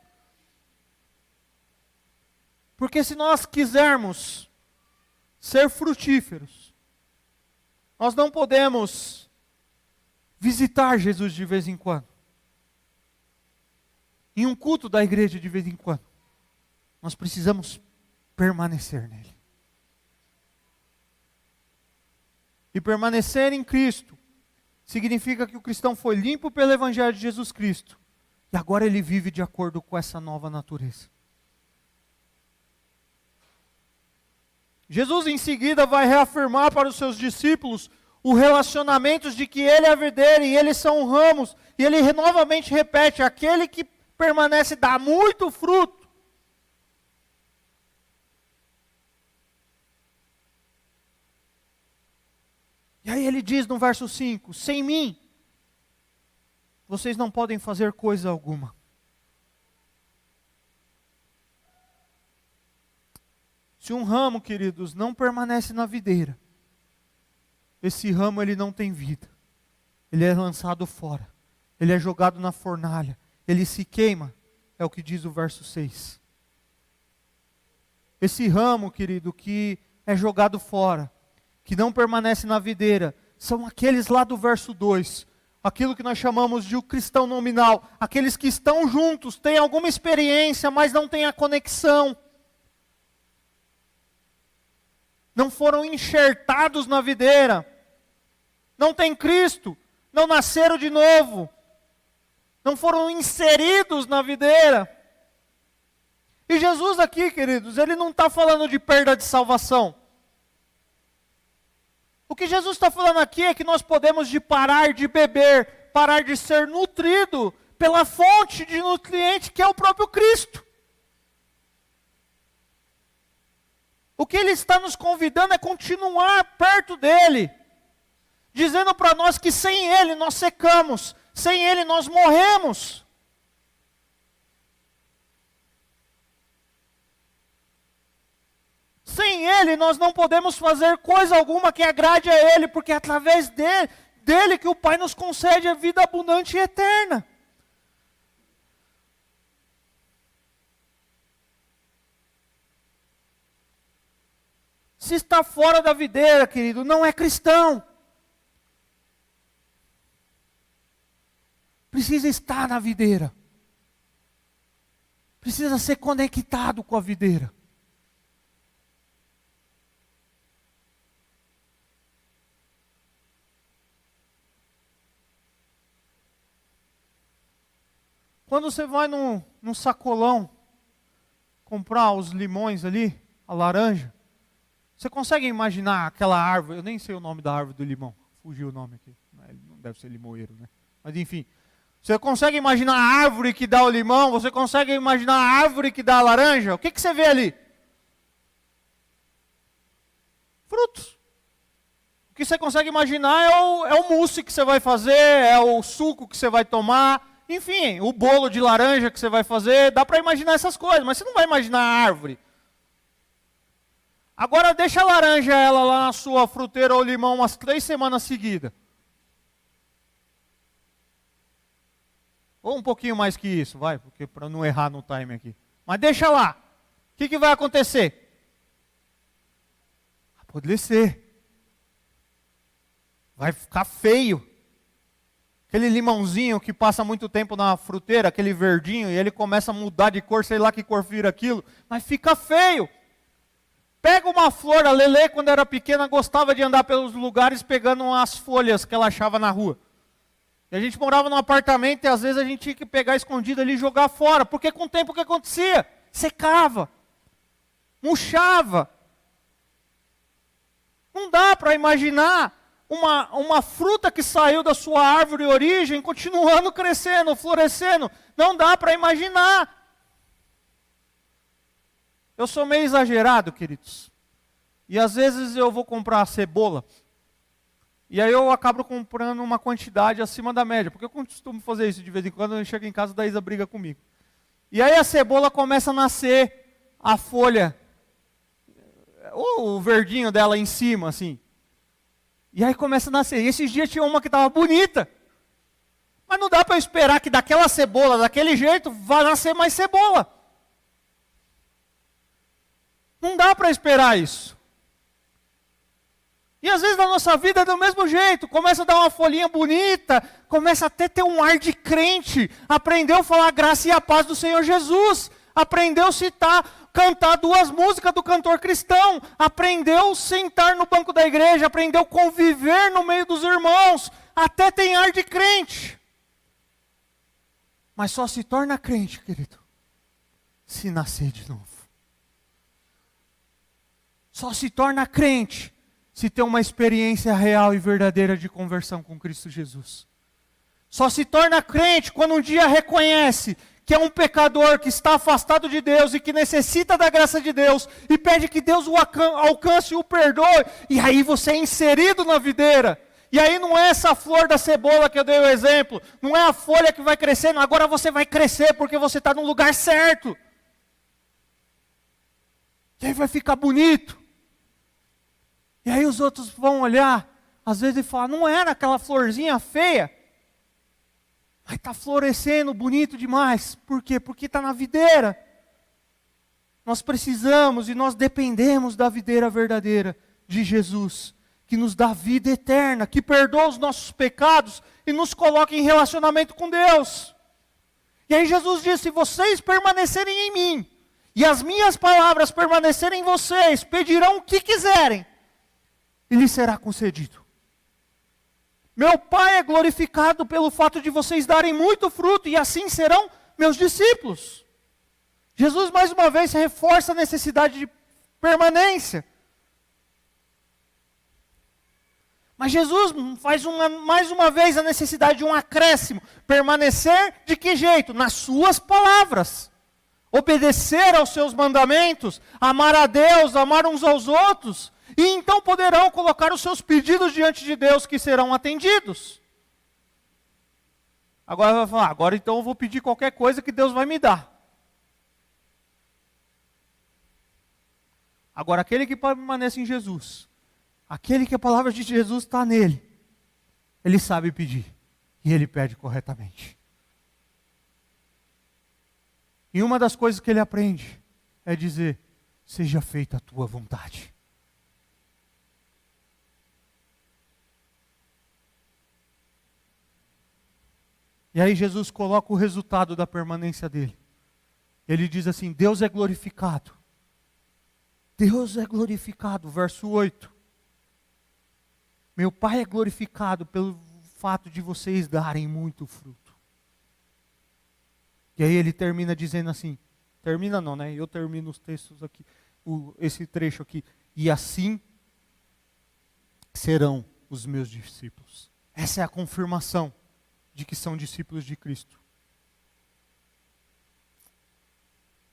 Porque se nós quisermos ser frutíferos, nós não podemos visitar Jesus de vez em quando. Em um culto da igreja de vez em quando. Nós precisamos permanecer nele. E permanecer em Cristo significa que o cristão foi limpo pelo Evangelho de Jesus Cristo. E agora ele vive de acordo com essa nova natureza. Jesus em seguida vai reafirmar para os seus discípulos o relacionamento de que ele é a videira e eles são ramos. E ele novamente repete, aquele que permanece dá muito fruto. E aí ele diz no verso 5, sem mim, vocês não podem fazer coisa alguma. Se um ramo, queridos, não permanece na videira, esse ramo ele não tem vida. Ele é lançado fora. Ele é jogado na fornalha. Ele se queima, é o que diz o verso 6. Esse ramo, querido, que é jogado fora, que não permanece na videira, são aqueles lá do verso 2. Aquilo que nós chamamos de o cristão nominal. Aqueles que estão juntos, têm alguma experiência, mas não têm a conexão. Não foram enxertados na videira, não tem Cristo, não nasceram de novo, não foram inseridos na videira. E Jesus aqui, queridos, ele não está falando de perda de salvação. O que Jesus está falando aqui é que nós podemos parar de beber, parar de ser nutrido pela fonte de nutriente que é o próprio Cristo. O que Ele está nos convidando é continuar perto dEle, dizendo para nós que sem Ele nós secamos, sem Ele nós morremos. Sem Ele nós não podemos fazer coisa alguma que agrade a Ele, porque é através dele que o Pai nos concede a vida abundante e eterna. Se está fora da videira, querido, não é cristão. Precisa estar na videira. Precisa ser conectado com a videira. Quando você vai num sacolão comprar os limões ali, a laranja, você consegue imaginar aquela árvore? Eu nem sei o nome da árvore do limão. Fugiu o nome aqui. Não deve ser limoeiro, né? Mas enfim. Você consegue imaginar a árvore que dá o limão? Você consegue imaginar a árvore que dá a laranja? O que você vê ali? Frutos. O que você consegue imaginar é o mousse que você vai fazer, é o suco que você vai tomar. Enfim, o bolo de laranja que você vai fazer. Dá para imaginar essas coisas, mas você não vai imaginar a árvore. Agora deixa a laranja ela lá na sua fruteira ou limão umas 3 semanas seguidas. Ou um pouquinho mais que isso, vai, porque para não errar no time aqui. Mas deixa lá. O que vai acontecer? Apodrecer. Vai ficar feio. Aquele limãozinho que passa muito tempo na fruteira, aquele verdinho, e ele começa a mudar de cor, sei lá que cor vira aquilo, mas fica feio. Pega uma flor, a Lelê, quando era pequena, gostava de andar pelos lugares pegando as folhas que ela achava na rua. E a gente morava num apartamento e às vezes a gente tinha que pegar escondido ali e jogar fora. Porque com o tempo o que acontecia? Secava. Murchava. Não dá para imaginar uma fruta que saiu da sua árvore de origem continuando crescendo, florescendo. Não dá para imaginar. Eu sou meio exagerado, queridos. E às vezes eu vou comprar cebola. E aí eu acabo comprando uma quantidade acima da média. Porque eu costumo fazer isso de vez em quando. Eu chego em casa, da Isa briga comigo. E aí a cebola começa a nascer a folha. O verdinho dela em cima, assim. E aí começa a nascer. E esses dias tinha uma que estava bonita. Mas não dá para esperar que daquela cebola, daquele jeito, vá nascer mais cebola. Não dá para esperar isso. E às vezes na nossa vida é do mesmo jeito. Começa a dar uma folhinha bonita, começa até a ter um ar de crente. Aprendeu a falar a graça e a paz do Senhor Jesus. Aprendeu a citar, cantar 2 músicas do cantor cristão. Aprendeu a sentar no banco da igreja. Aprendeu a conviver no meio dos irmãos. Até tem ar de crente. Mas só se torna crente, querido, se nascer de novo. Só se torna crente se ter uma experiência real e verdadeira de conversão com Cristo Jesus. Só se torna crente quando um dia reconhece que é um pecador que está afastado de Deus e que necessita da graça de Deus e pede que Deus o alcance e o perdoe. E aí você é inserido na videira. E aí não é essa flor da cebola que eu dei o exemplo. Não é a folha que vai crescendo. Agora você vai crescer porque você está no lugar certo. E aí vai ficar bonito. E aí os outros vão olhar, às vezes, e falar, não era aquela florzinha feia, mas está florescendo, bonito demais. Por quê? Porque está na videira. Nós precisamos e nós dependemos da videira verdadeira de Jesus, que nos dá vida eterna, que perdoa os nossos pecados e nos coloca em relacionamento com Deus. E aí Jesus disse, se vocês permanecerem em mim, e as minhas palavras permanecerem em vocês, pedirão o que quiserem, e lhe será concedido. Meu Pai é glorificado pelo fato de vocês darem muito fruto, e assim serão meus discípulos. Jesus mais uma vez reforça a necessidade de permanência. Mas Jesus faz mais uma vez a necessidade de um acréscimo. Permanecer de que jeito? Nas suas palavras. obedecer aos seus mandamentos, amar a Deus, amar uns aos outros, e então poderão colocar os seus pedidos diante de Deus que serão atendidos. Agora vai falar, agora então eu vou pedir qualquer coisa que Deus vai me dar. Agora aquele que permanece em Jesus, aquele que a palavra de Jesus está nele, ele sabe pedir, e ele pede corretamente. E uma das coisas que ele aprende é dizer, seja feita a tua vontade. E aí Jesus coloca o resultado da permanência dele. Ele diz assim, Deus é glorificado. Deus é glorificado, verso 8. Meu Pai é glorificado pelo fato de vocês darem muito fruto. E aí ele termina dizendo assim, termina não, né? Eu termino os textos aqui, esse trecho aqui. E assim serão os meus discípulos. Essa é a confirmação de que são discípulos de Cristo.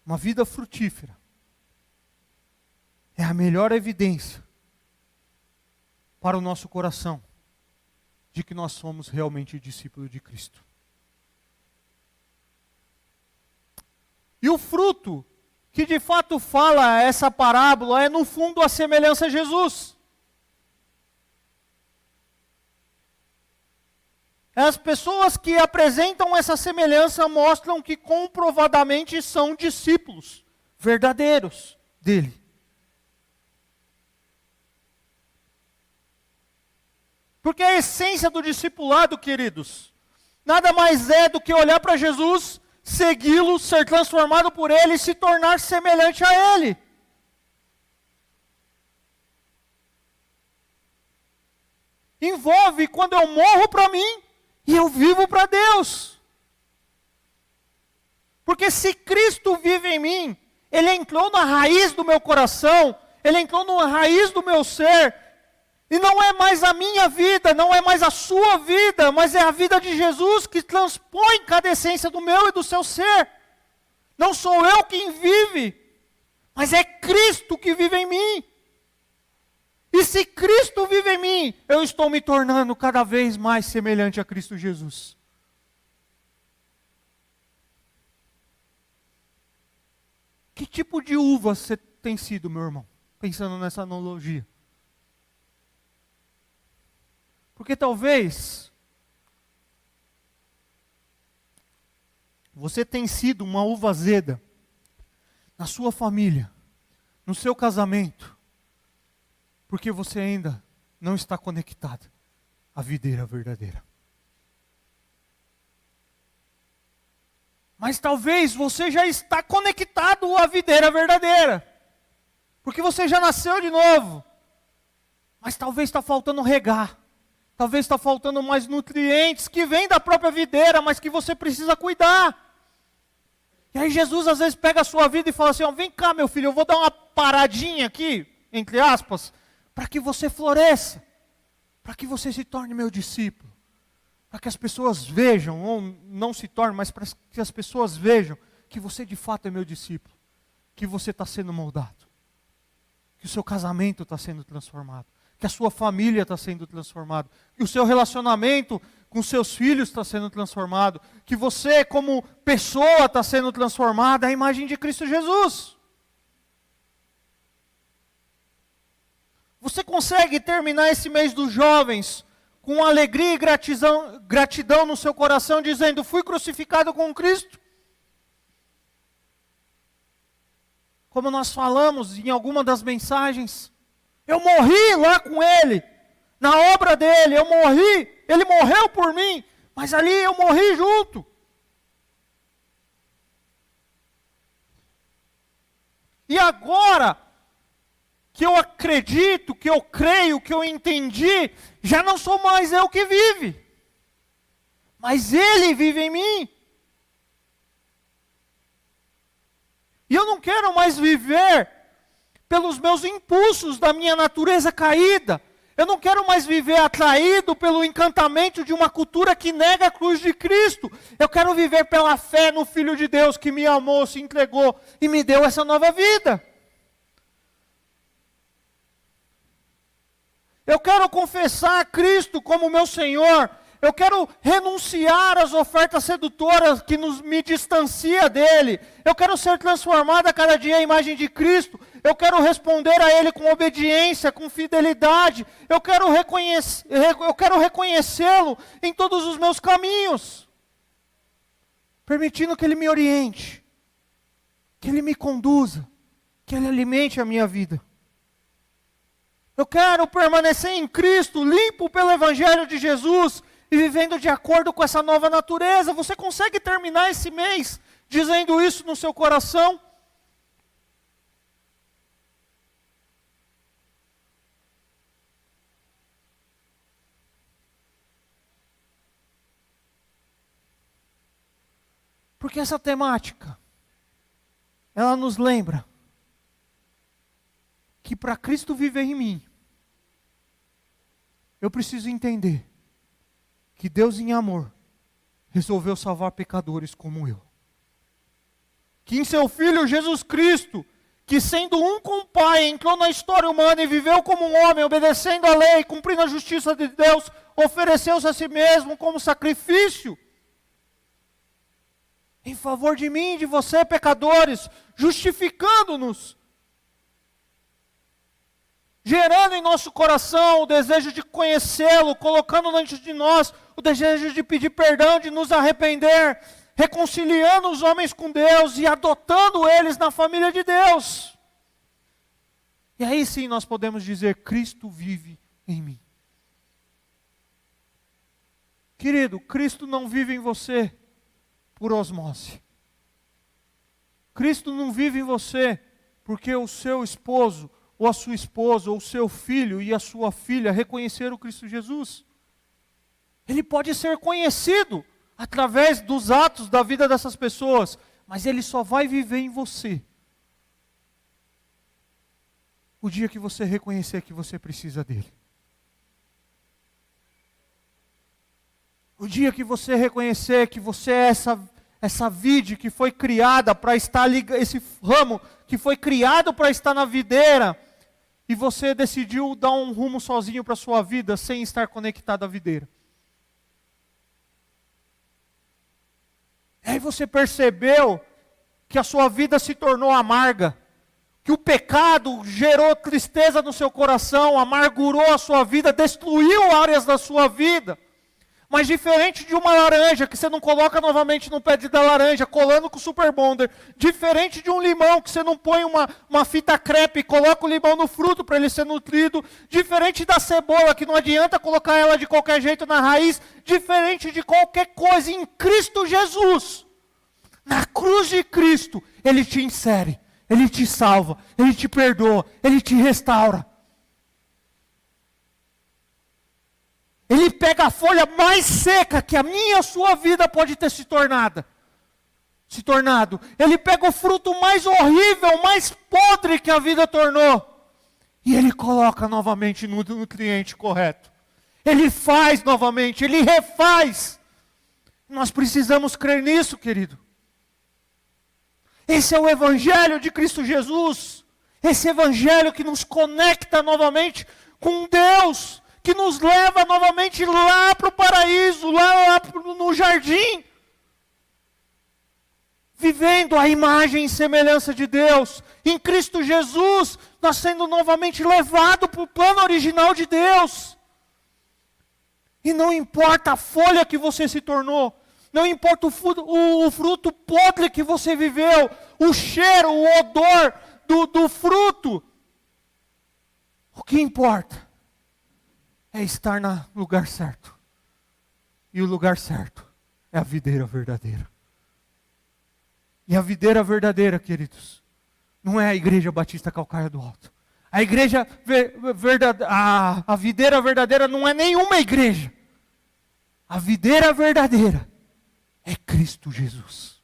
Uma vida frutífera é a melhor evidência para o nosso coração de que nós somos realmente discípulos de Cristo. E o fruto que de fato fala essa parábola é no fundo a semelhança a Jesus. As pessoas que apresentam essa semelhança mostram que comprovadamente são discípulos verdadeiros dele. Porque a essência do discipulado, queridos, nada mais é do que olhar para Jesus, segui-lo, ser transformado por ele e se tornar semelhante a ele. Envolve quando eu morro para mim e eu vivo para Deus. Porque se Cristo vive em mim, Ele entrou na raiz do meu coração, Ele entrou na raiz do meu ser, e não é mais a minha vida, não é mais a sua vida, mas é a vida de Jesus que transpõe cada essência do meu e do seu ser. Não sou eu quem vive, mas é Cristo que vive em mim. E se Cristo vive em mim, eu estou me tornando cada vez mais semelhante a Cristo Jesus. Que tipo de uva você tem sido, meu irmão? Pensando nessa analogia. Porque talvez você tenha sido uma uva azeda na sua família, no seu casamento, porque você ainda não está conectado à videira verdadeira. Mas talvez você já está conectado à videira verdadeira, porque você já nasceu de novo. Mas talvez está faltando regar, talvez está faltando mais nutrientes que vêm da própria videira, mas que você precisa cuidar. E aí Jesus às vezes pega a sua vida e fala assim, ó, vem cá meu filho, eu vou dar uma paradinha aqui, entre aspas, para que você floresça, para que você se torne meu discípulo, para que as pessoas vejam, ou não se torne, mas para que as pessoas vejam que você de fato é meu discípulo, que você está sendo moldado, que o seu casamento está sendo transformado, que a sua família está sendo transformada, que o seu relacionamento com seus filhos está sendo transformado, que você como pessoa está sendo transformada à imagem de Cristo Jesus. Você consegue terminar esse mês dos jovens com alegria e gratidão no seu coração, dizendo, fui crucificado com Cristo? Como nós falamos em alguma das mensagens, eu morri lá com Ele, na obra dEle, eu morri, Ele morreu por mim, mas ali eu morri junto. E agora, que eu acredito, que eu creio, que eu entendi, já não sou mais eu que vive, mas Ele vive em mim. E eu não quero mais viver pelos meus impulsos da minha natureza caída. Eu não quero mais viver atraído pelo encantamento de uma cultura que nega a cruz de Cristo. Eu quero viver pela fé no Filho de Deus que me amou, se entregou e me deu essa nova vida. Eu quero confessar a Cristo como meu Senhor. Eu quero renunciar às ofertas sedutoras que me distancia dele. Eu quero ser transformado a cada dia à imagem de Cristo. Eu quero responder a ele com obediência, com fidelidade. Eu quero reconhecê-lo em todos os meus caminhos. Permitindo que ele me oriente, que ele me conduza, que ele alimente a minha vida. Eu quero permanecer em Cristo, limpo pelo Evangelho de Jesus e vivendo de acordo com essa nova natureza. Você consegue terminar esse mês dizendo isso no seu coração? Porque essa temática, ela nos lembra que para Cristo viver em mim, eu preciso entender que Deus em amor resolveu salvar pecadores como eu. Que em seu Filho Jesus Cristo, que sendo um com o Pai, entrou na história humana e viveu como um homem, obedecendo a lei, cumprindo a justiça de Deus, ofereceu-se a si mesmo como sacrifício, em favor de mim e de você, pecadores, justificando-nos, gerando em nosso coração o desejo de conhecê-lo, colocando diante de nós o desejo de pedir perdão, de nos arrepender, reconciliando os homens com Deus e adotando eles na família de Deus. E aí sim nós podemos dizer: Cristo vive em mim. Querido, Cristo não vive em você por osmose. Cristo não vive em você porque o seu esposo, ou a sua esposa, ou o seu filho e a sua filha reconheceram Cristo Jesus. Ele pode ser conhecido através dos atos da vida dessas pessoas, mas ele só vai viver em você o dia que você reconhecer que você precisa dele. O dia que você reconhecer que você é essa vide que foi criada para estar ligado, esse ramo que foi criado para estar na videira, e você decidiu dar um rumo sozinho para a sua vida, sem estar conectado à videira. Aí você percebeu que a sua vida se tornou amarga, que o pecado gerou tristeza no seu coração, amargurou a sua vida, destruiu áreas da sua vida. Mas diferente de uma laranja, que você não coloca novamente no pé da laranja, colando com o Super Bonder. Diferente de um limão, que você não põe uma fita crepe e coloca o limão no fruto para ele ser nutrido. Diferente da cebola, que não adianta colocar ela de qualquer jeito na raiz. Diferente de qualquer coisa, em Cristo Jesus, na cruz de Cristo, Ele te insere, Ele te salva, Ele te perdoa, Ele te restaura. Ele pega a folha mais seca que a minha e a sua vida pode ter se tornado. Ele pega o fruto mais horrível, mais podre que a vida tornou. E ele coloca novamente no nutriente correto. Ele faz novamente, ele refaz. Nós precisamos crer nisso, querido. Esse é o Evangelho de Cristo Jesus. Esse Evangelho que nos conecta novamente com Deus, que nos leva novamente lá para o paraíso, lá no jardim, vivendo a imagem e semelhança de Deus. Em Cristo Jesus, nós sendo novamente levados para o plano original de Deus. E não importa a folha que você se tornou, não importa o fruto podre que você viveu, o cheiro, o odor do fruto. O que importa é estar no lugar certo. E o lugar certo é a videira verdadeira. E a videira verdadeira, queridos, não é a Igreja Batista Calcaia do Alto. A igreja a videira verdadeira não é nenhuma igreja. A videira verdadeira é Cristo Jesus.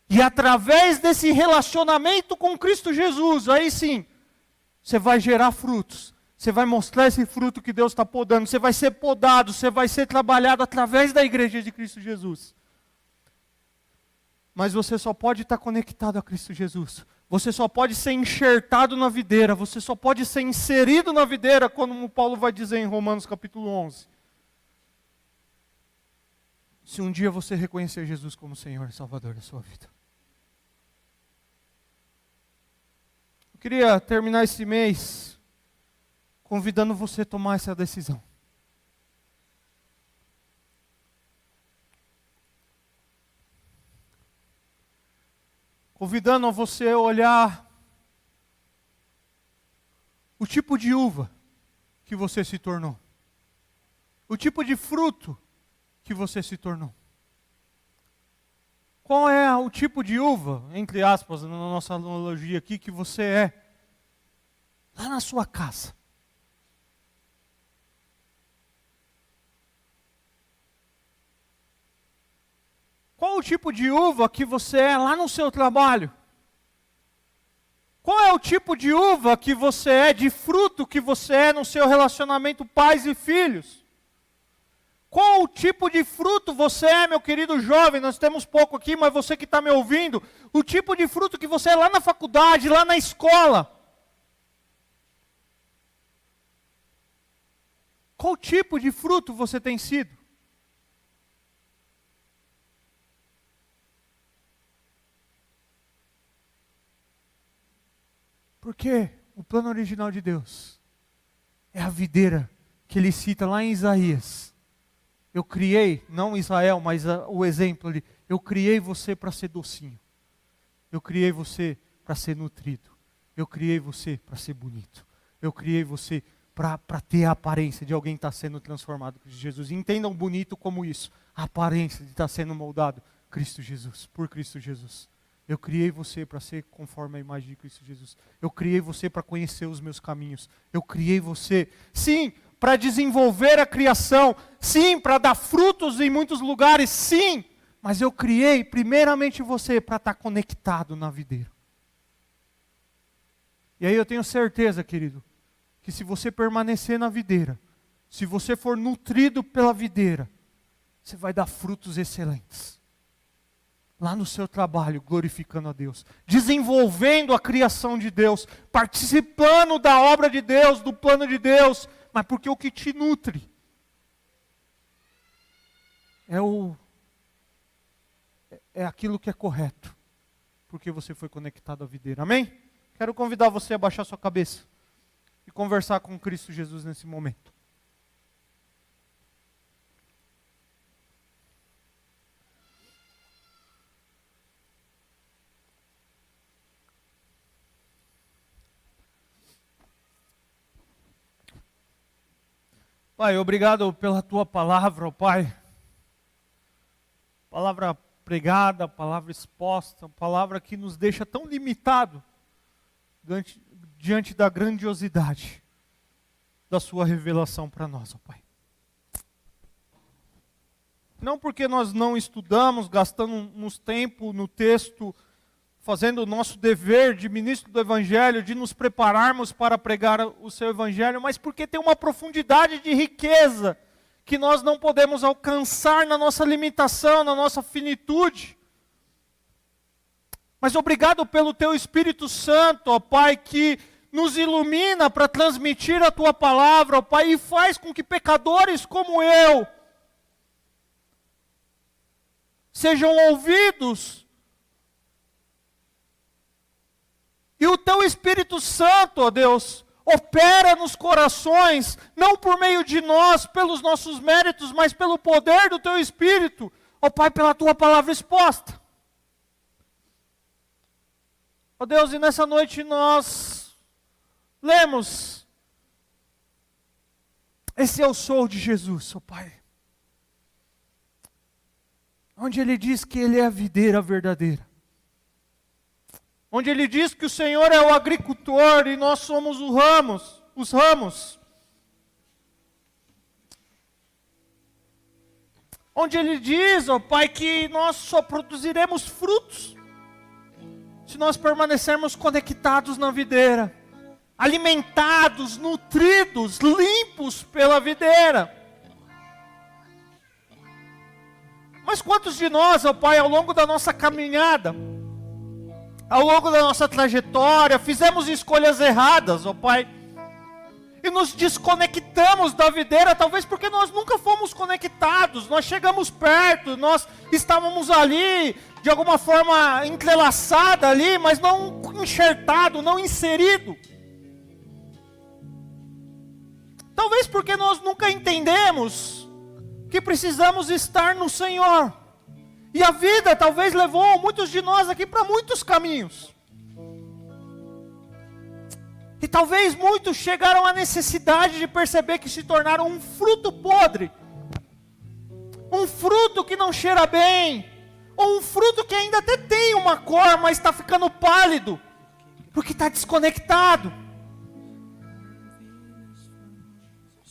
E através desse relacionamento com Cristo Jesus, aí sim, você vai gerar frutos. Você vai mostrar esse fruto que Deus está podando. Você vai ser podado, você vai ser trabalhado através da igreja de Cristo Jesus. Mas você só pode estar conectado a Cristo Jesus. Você só pode ser enxertado na videira. Você só pode ser inserido na videira, como Paulo vai dizer em Romanos capítulo 11. Se um dia você reconhecer Jesus como Senhor e Salvador da sua vida. Eu queria terminar esse mês convidando você a tomar essa decisão. Convidando você a olhar o tipo de uva que você se tornou. O tipo de fruto que você se tornou. Qual é o tipo de uva, entre aspas, na nossa analogia aqui, que você é lá na sua casa? Qual o tipo de uva que você é lá no seu trabalho? Qual é o tipo de uva que você é, de fruto que você é no seu relacionamento pais e filhos? Qual o tipo de fruto você é, meu querido jovem? Nós temos pouco aqui, mas você que está me ouvindo, o tipo de fruto que você é lá na faculdade, lá na escola. Qual tipo de fruto você tem sido? Porque o plano original de Deus é a videira que ele cita lá em Isaías. Eu criei, não Israel, mas o exemplo ali. Eu criei você para ser docinho. Eu criei você para ser nutrido. Eu criei você para ser bonito. Eu criei você para ter a aparência de alguém estar sendo transformado por Jesus. Entendam bonito como isso. A aparência de estar sendo moldado Cristo Jesus, por Cristo Jesus. Eu criei você para ser conforme a imagem de Cristo Jesus. Eu criei você para conhecer os meus caminhos. Eu criei você, sim, para desenvolver a criação. Sim, para dar frutos em muitos lugares. Sim, mas eu criei primeiramente você para estar conectado na videira. E aí eu tenho certeza, querido, que se você permanecer na videira, se você for nutrido pela videira, você vai dar frutos excelentes. Lá no seu trabalho, glorificando a Deus, desenvolvendo a criação de Deus, participando da obra de Deus, do plano de Deus, mas porque o que te nutre é aquilo que é correto, porque você foi conectado à videira. Amém? Quero convidar você a baixar sua cabeça e conversar com Cristo Jesus nesse momento. Pai, obrigado pela tua palavra, ó Pai. Palavra pregada, palavra exposta, palavra que nos deixa tão limitado diante da grandiosidade da sua revelação para nós, ó Pai. Não porque nós não estudamos, gastamos tempo no texto, fazendo o nosso dever de ministro do Evangelho, de nos prepararmos para pregar o seu Evangelho, mas porque tem uma profundidade de riqueza que nós não podemos alcançar na nossa limitação, na nossa finitude. Mas obrigado pelo teu Espírito Santo, ó Pai, que nos ilumina para transmitir a tua palavra, ó Pai, e faz com que pecadores como eu sejam ouvidos. E o teu Espírito Santo, ó Deus, opera nos corações, não por meio de nós, pelos nossos méritos, mas pelo poder do teu Espírito, ó Pai, pela tua palavra exposta. Ó Deus, e nessa noite nós lemos, esse eu sou de Jesus, ó Pai. Onde ele diz que ele é a videira verdadeira. Onde ele diz que o Senhor é o agricultor e nós somos os ramos. Onde ele diz, ó Pai, que nós só produziremos frutos se nós permanecermos conectados na videira. alimentados, nutridos, limpos pela videira. Mas quantos de nós, ó Pai, ao longo da nossa caminhada, ao longo da nossa trajetória, fizemos escolhas erradas, ó Pai, e nos desconectamos da videira, talvez porque nós nunca fomos conectados, nós chegamos perto, nós estávamos ali, de alguma forma entrelaçada ali, mas não enxertado, não inserido. Talvez porque nós nunca entendemos que precisamos estar no Senhor. E a vida talvez levou muitos de nós aqui para muitos caminhos. E talvez muitos chegaram à necessidade de perceber que se tornaram um fruto podre. Um fruto que não cheira bem. Ou um fruto que ainda até tem uma cor, mas está ficando pálido. Porque está desconectado.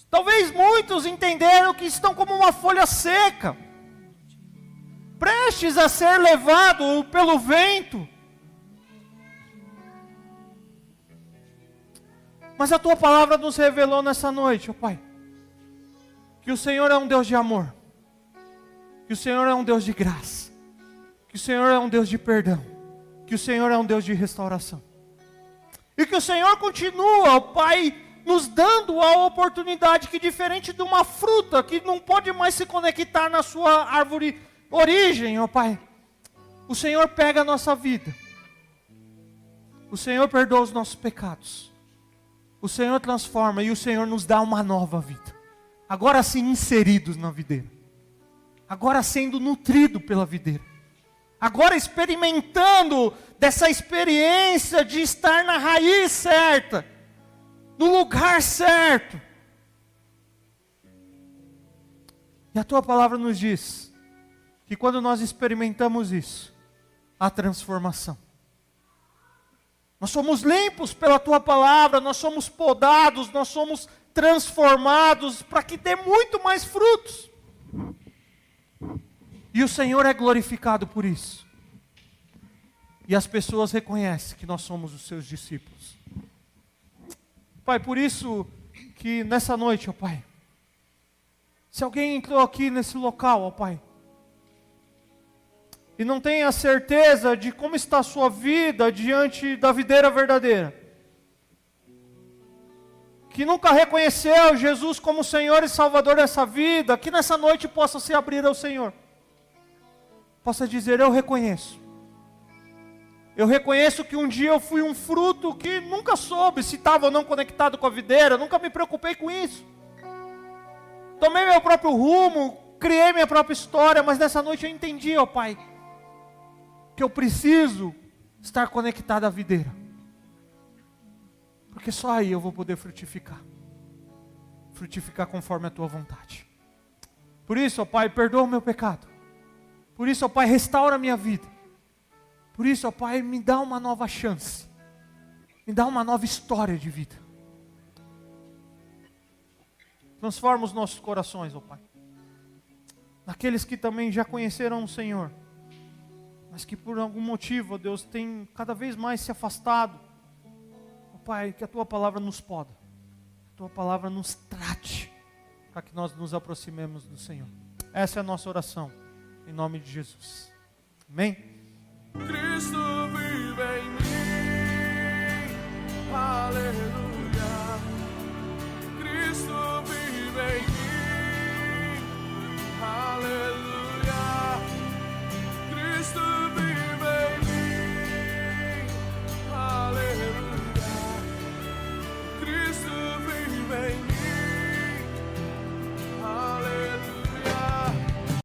Talvez muitos entenderam que estão como uma folha seca, prestes a ser levado pelo vento. Mas a Tua palavra nos revelou nessa noite, ó Pai, que o Senhor é um Deus de amor, que o Senhor é um Deus de graça, que o Senhor é um Deus de perdão, que o Senhor é um Deus de restauração. E que o Senhor continua, ó Pai, nos dando a oportunidade que, diferente de uma fruta que não pode mais se conectar na sua árvore origem, ó Pai, o Senhor pega a nossa vida, o Senhor perdoa os nossos pecados, o Senhor transforma e o Senhor nos dá uma nova vida, agora sim inseridos na videira, agora sendo nutrido pela videira, agora experimentando dessa experiência de estar na raiz certa, no lugar certo. E a Tua palavra nos diz que quando nós experimentamos isso, há transformação. Nós somos limpos pela Tua palavra, nós somos podados, nós somos transformados para que dê muito mais frutos. E o Senhor é glorificado por isso. E as pessoas reconhecem que nós somos os Seus discípulos. Pai, por isso que nessa noite, ó Pai, se alguém entrou aqui nesse local, ó Pai, e não tem a certeza de como está a sua vida diante da videira verdadeira, que nunca reconheceu Jesus como Senhor e Salvador dessa vida, que nessa noite possa se abrir ao Senhor, possa dizer: eu reconheço. Eu reconheço que um dia eu fui um fruto que nunca soube se estava ou não conectado com a videira, nunca me preocupei com isso. Tomei meu próprio rumo, criei minha própria história, mas nessa noite eu entendi, ó Pai, que eu preciso estar conectado à videira. Porque só aí eu vou poder frutificar. Frutificar conforme a Tua vontade. Por isso, ó Pai, perdoa o meu pecado. Por isso, ó Pai, restaura a minha vida. Por isso, ó Pai, me dá uma nova chance. Me dá uma nova história de vida. Transforma os nossos corações, ó Pai. Naqueles que também já conheceram o Senhor, mas que por algum motivo, ó Deus, tem cada vez mais se afastado. Ó Pai, que a Tua palavra nos poda. A Tua palavra nos trate, para que nós nos aproximemos do Senhor. Essa é a nossa oração, em nome de Jesus. Amém? Cristo vive em mim, aleluia.